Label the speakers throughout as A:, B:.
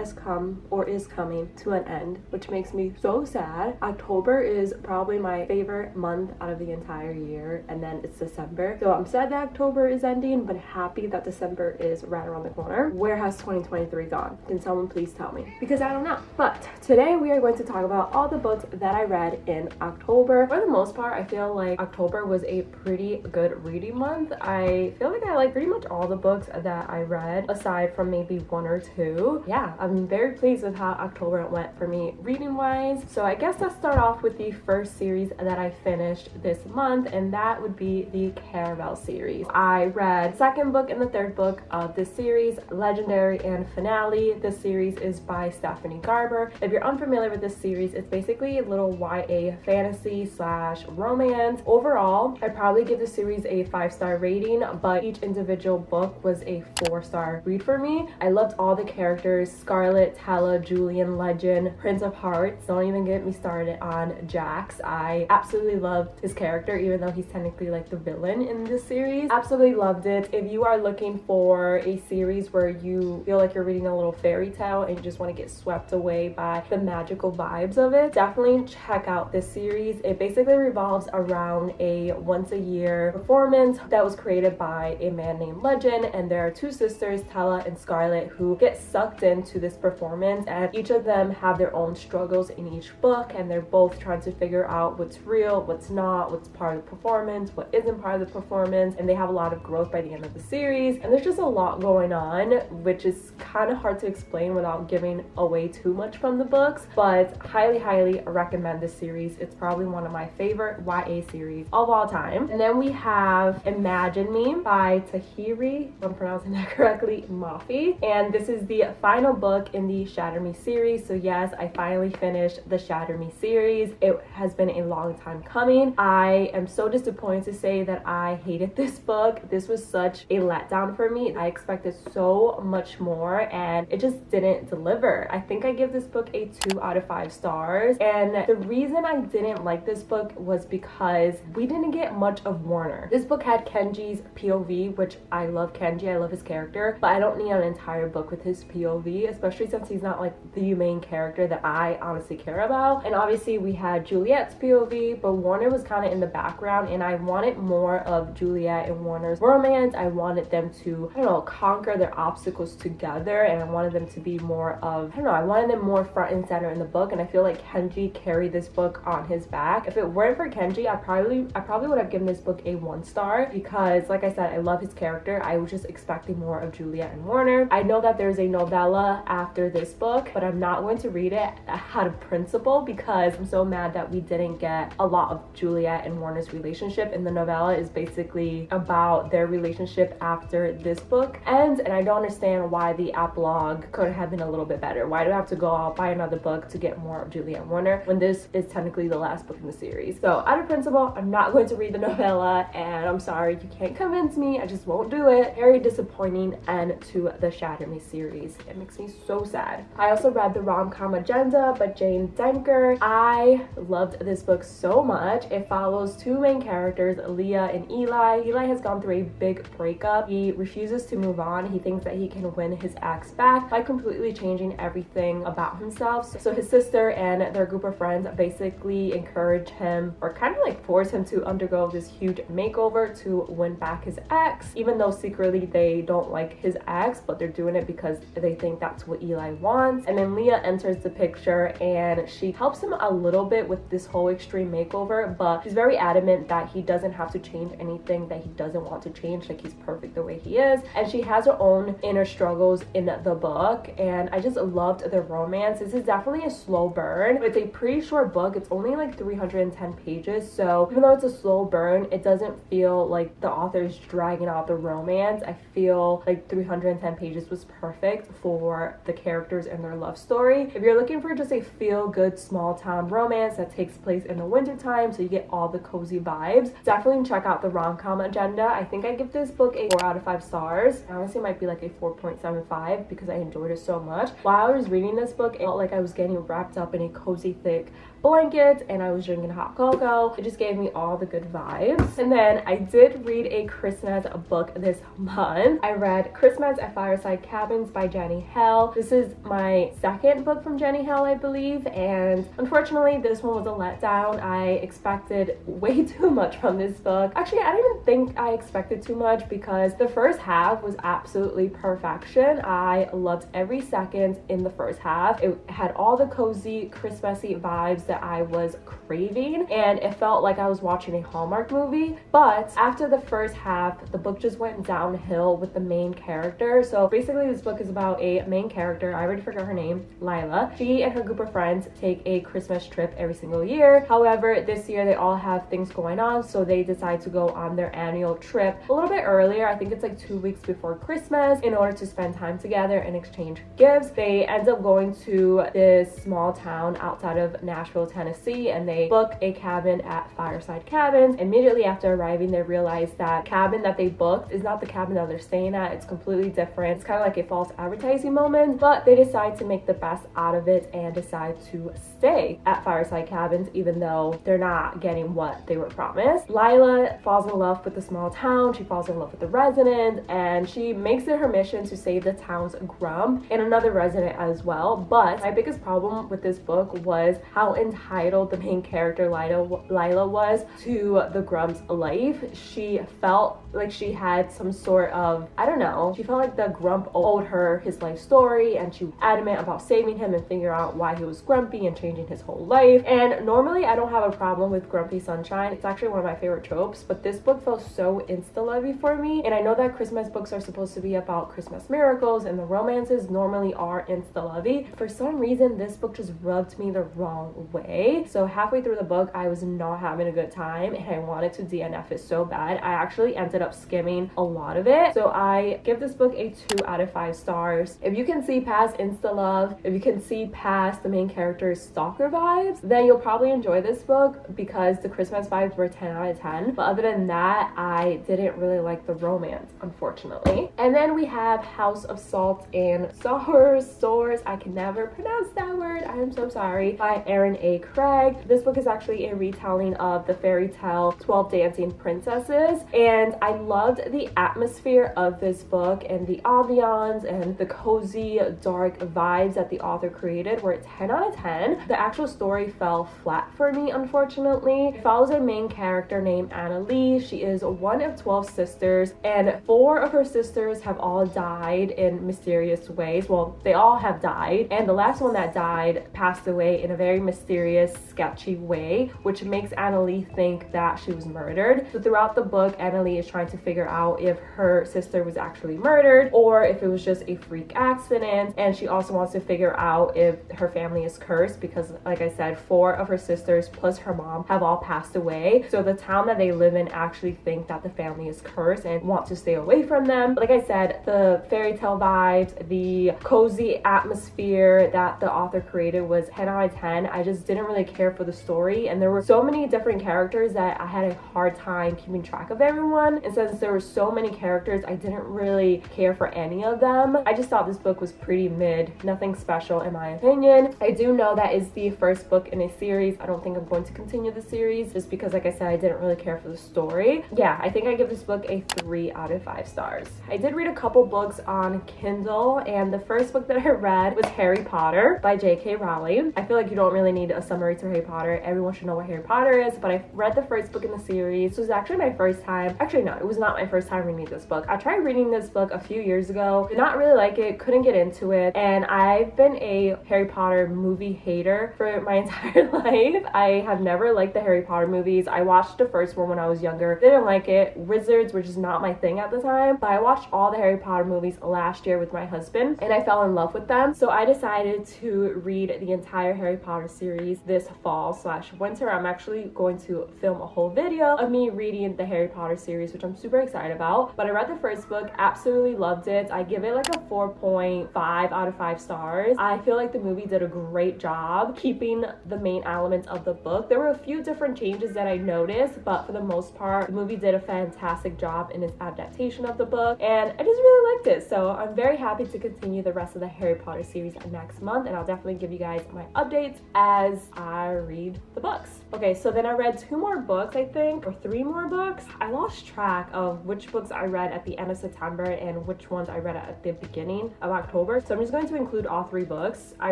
A: has come or is coming to an end, which makes me so sad. October is probably my favorite month out of the entire year, and then it's December. So I'm sad that October is ending, but happy that December is right around the corner. Where has 2023 gone? Can someone please tell me? Because I don't know. But today we are going to talk about all the books that I read in October. For the most part, I feel like October was a pretty good reading month. I feel like I like pretty much all the books that I read, aside from maybe one or two. Yeah, I'm very pleased with how October went for me reading wise. So I guess let's start off with the first series that I finished this month, and that would be the Caravel series. I read the second book and the third book of this series, Legendary and Finale. This series is by Stephanie Garber. If you're unfamiliar with this series, it's basically a little YA fantasy slash romance. Overall, I'd probably give the series a 5-star rating, but each individual book was a 4-star read for me. I loved all the characters: Scarlet, Tella, Julian, Legend, Prince of Hearts. Don't even get me started on Jax. I absolutely loved his character, even though he's technically like the villain in this series. Absolutely loved it. If you are looking for a series where you feel like you're reading a little fairy tale and you just want to get swept away by the magical vibes of it, definitely check out this series. It basically revolves around a once-a-year performance that was created by a man named Legend, and there are two sisters, Tella and Scarlet, who get sucked into this performance, and each of them have their own struggles in each book, and they're both trying to figure out what's real, what's not, what's part of the performance, what isn't part of the performance, and they have a lot of growth by the end of the series. And there's just a lot going on, which is kind of hard to explain without giving away too much from the books, but highly recommend this series. It's probably one of my favorite YA series of all time. And then we have Imagine Me by Tahiri, if I'm pronouncing that correctly, Mafi, and this is the final book in the Shatter Me series. So yes, I finally finished the Shatter Me series. It has been a long time coming. I am so disappointed to say that I hated this book. This was such a letdown for me. I expected so much more and it just didn't deliver. I think I give this book a 2 out of 5 stars, and the reason I didn't like this book was because we didn't get much of Warner. This book had Kenji's POV, which I love Kenji, I love his character, but I don't need an entire book with his POV, especially since he's not like the main character that I honestly care about. And obviously we had Juliet's POV, but Warner was kind of in the background, and I wanted more of Juliet and Warner's romance. I wanted them to, I don't know, conquer their obstacles together, and I wanted them to be more of, I don't know, I wanted them more front and center in the book, and I feel like Kenji carried this book on his back. If it weren't for Kenji, I probably would have given this book a 1-star, because like I said, I love his character. I was just expecting more of Juliet and Warner. I know that there's a novella after this book, but I'm not going to read it out of principle because I'm so mad that we didn't get a lot of Juliet and Warner's relationship. And the novella is basically about their relationship after this book ends, and I don't understand why the epilogue could have been a little bit better. Why do I have to go out buy another book to get more of Juliet and Warner when this is technically the last book in the series? So out of principle, I'm not going to read the novella, and I'm sorry, you can't convince me. I just won't do it. Very disappointing end to the Shatter Me series. It makes me so sad. I also read The Rom-Com Agenda by Jane Denker. I loved this book so much. It follows two main characters, Leah and Eli. Eli has gone through a big breakup. He refuses to move on. He thinks that he can win his ex back by completely changing everything about himself. So his sister and their group of friends basically encourage him, or kind of like force him, to undergo this huge makeover to win back his ex, even though secretly they don't like his ex, but they're doing it because they think that's what Eli wants. And then Leah enters the picture, and she helps him a little bit with this whole extreme makeover, but she's very adamant that he doesn't have to change anything that he doesn't want to change. Like, he's perfect the way he is. And she has her own inner struggles in the book, and I just loved the romance. This is definitely a slow burn, but it's a pretty short book. It's only like 310 pages, so even though it's a slow burn, it doesn't feel like the author is dragging out the romance. I feel like 310 pages was perfect for the characters and their love story. If you're looking for just a feel-good small town romance that takes place in the winter time, so you get all the cozy vibes, definitely check out The Rom-Com Agenda. I think I give this book a 4 out of 5 stars. Honestly, it might be like a 4.75 because I enjoyed it so much. While I was reading this book, it felt like I was getting wrapped up in a cozy, thick blanket and I was drinking hot cocoa. It just gave me all the good vibes. And then I did read a Christmas book this month. I read Christmas at Fireside Cabins by Jenny Hill. This is my second book from Jenny Hill, I believe, and unfortunately this one was a letdown. I expected way too much from this book. Actually, I don't even think I expected too much because the first half was absolutely perfection. I loved every second in the first half. It had all the cozy, Christmassy vibes that I was craving, and it felt like I was watching a Hallmark movie. But after the first half, the book just went downhill with the main character. So basically this book is about a main character, I already forgot her name, Lila. She and her group of friends take a Christmas trip every single year. However, this year they all have things going on, so they decide to go on their annual trip a little bit earlier. I think it's like 2 weeks before Christmas, in order to spend time together and exchange gifts. They end up going to this small town outside of Nashville, Tennessee, and they book a cabin at Fireside Cabins. Immediately after arriving, they realize that cabin that they booked is not the cabin that they're staying at. It's completely different. It's kind of like a false advertising moment, but they decide to make the best out of it and decide to stay at Fireside Cabins even though they're not getting what they were promised. Lila falls in love with the small town. She falls in love with the residents, and she makes it her mission to save the town's grump and another resident as well. But my biggest problem with this book was how entitled the main character Lila was to the grump's life. She felt like she had some sort of, I don't know, she felt like the grump owed her his life story, and she was adamant about saving him and figuring out why he was grumpy and changing his whole life. And normally I don't have a problem with grumpy sunshine. It's actually one of my favorite tropes, but this book felt so insta-lovey for me. And I know that Christmas books are supposed to be about Christmas miracles, and the romances normally are insta-lovey. For some reason, this book just rubbed me the wrong way. So halfway through the book, I was not having a good time, and I wanted to DNF it so bad. I actually ended up skimming a lot of it. So I give this book a 2 out of 5 stars. If you can see past insta-love, if you can see past the main character's stalker vibes, then you'll probably enjoy this book because the Christmas vibes were 10 out of 10. But other than that, I didn't really like the romance, unfortunately. And then we have House of Salt and Sours, I can never pronounce that word, I am so sorry, by Erin A. Craig. This book is actually a retelling of the fairy tale 12 Dancing Princesses, and I loved the atmosphere of this book and the ambiance and the cozy, dark vibes that the author created were 10 out of 10. The actual story fell flat for me, unfortunately. It follows a main character named Annalie. She is one of 12 sisters, and 4 of her sisters have all died in mysterious ways. Well, they all have died, and the last one that died passed away in a very mysterious, sketchy way, which makes Annalie think that she was murdered. So throughout the book, Annalie is trying to figure out if her sister was actually murdered or if it was just a freak accident, and she also wants to figure out if her family is cursed because, like I said, 4 of her sisters plus her mom have all passed away. So the town that they live in actually think that the family is cursed and want to stay away from them. But like I said, the fairy tale vibes, the cozy atmosphere that the author created was 10 out of 10. I just didn't really care for the story, and there were so many different characters that I had a hard time keeping track of everyone, and since there were so many characters, I didn't really care for any of them. I just thought this book was pretty mid, nothing special in my opinion. I do know that is the first book in a series. I don't think I'm going to continue the series just because, like I said, I didn't really care for the story. Yeah, I think I give this book a 3 out of 5 stars. I did read a couple books on Kindle, and the first book that I read was Harry Potter by J.K. Rowling. I feel like you don't really need a summary to Harry Potter. Everyone should know what Harry Potter is, but I read the first book in the series. This was actually my first time. Actually, no, it was not my first time reading this book. I tried reading this book a few years ago, did not really like it, couldn't get into it, and I've been a Harry Potter movie hater for my entire life. I have never liked the Harry Potter movies. I watched the first one when I was younger, didn't like it. Wizards were just not my thing at the time, but I watched all the Harry Potter movies last year with my husband, and I fell in love with them. So I decided to read the entire Harry Potter series this fall/winter. I'm actually going to film a whole video of me reading the Harry Potter series, which I'm super excited about. But I read the first book, absolutely loved it. I give it like a 4.5 out of 5 stars. I feel like the movie did a great job keeping the main elements of the book. There were a few different changes that I noticed, but for the most part, the movie did a fantastic job in its adaptation of the book, and I just really liked it. So I'm very happy to continue the rest of the Harry Potter series next month, and I'll definitely give you guys my updates as as I read the books. Okay, so then I read 2 more books, I think, or 3 more books. I lost track of which books I read at the end of September and which ones I read at the beginning of October. So I'm just going to include all 3 books. I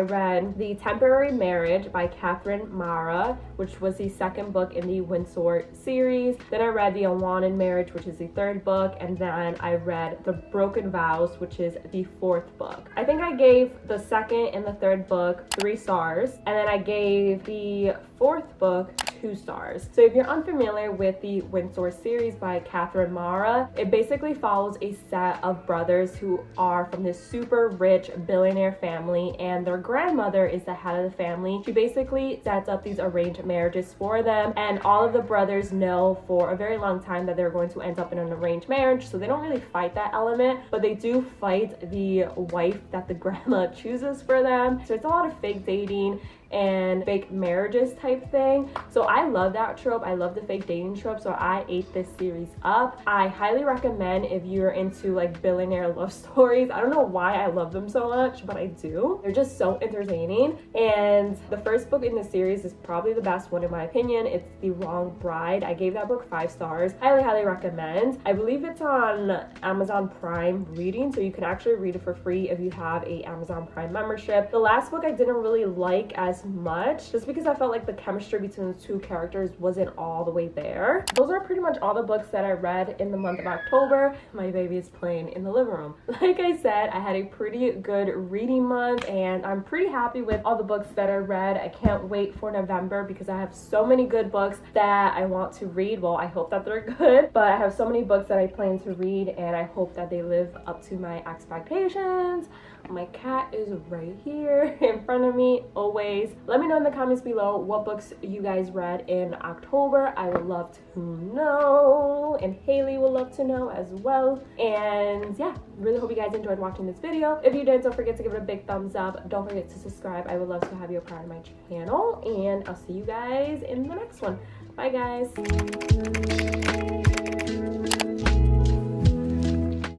A: read The Temporary Marriage by Catherine Mara, which was the 2nd book in the Windsor series. Then I read The Unwanted Marriage, which is the 3rd book. And then I read The Broken Vows, which is the 4th book. I think I gave the 2nd and the 3rd book 3 stars. And then I gave the 4th book 2 stars. So if you're unfamiliar with the Windsor series by Catherine Mara, it basically follows a set of brothers who are from this super rich billionaire family, and their grandmother is the head of the family. She basically sets up these arranged marriages for them, and all of the brothers know for a very long time that they're going to end up in an arranged marriage, so they don't really fight that element, but they do fight the wife that the grandma chooses for them. So it's a lot of fake dating and fake marriages type thing. So I love that trope. I love the fake dating trope, so I ate this series up. I highly recommend if you're into like billionaire love stories. I don't know why I love them so much, but I do. They're just so entertaining. And the first book in the series is probably the best one in my opinion. It's The Wrong Bride. I gave that book 5 stars. Highly recommend. I believe it's on Amazon Prime Reading, so you can actually read it for free if you have a Amazon Prime membership. The last book I didn't really like as much, just because I felt like the chemistry between the 2 characters wasn't all the way there. Those are pretty much all the books that I read in the month of October. My baby is playing in the living room. Like I said, I had a pretty good reading month, and I'm pretty happy with all the books that I read. I can't wait for November because I have so many good books that I want to read. Well, I hope that they're good, but I have so many books that I plan to read, and I hope that they live up to my expectations. My cat is right here in front of me always. Let me know in the comments below what books you guys read in October. I would love to know, and Haley would love to know as well. And yeah, really hope you guys enjoyed watching this video. If you did, don't forget to give it a big thumbs up. Don't forget to subscribe. I would love to have you a part of my channel, and I'll see you guys in the next one. Bye guys.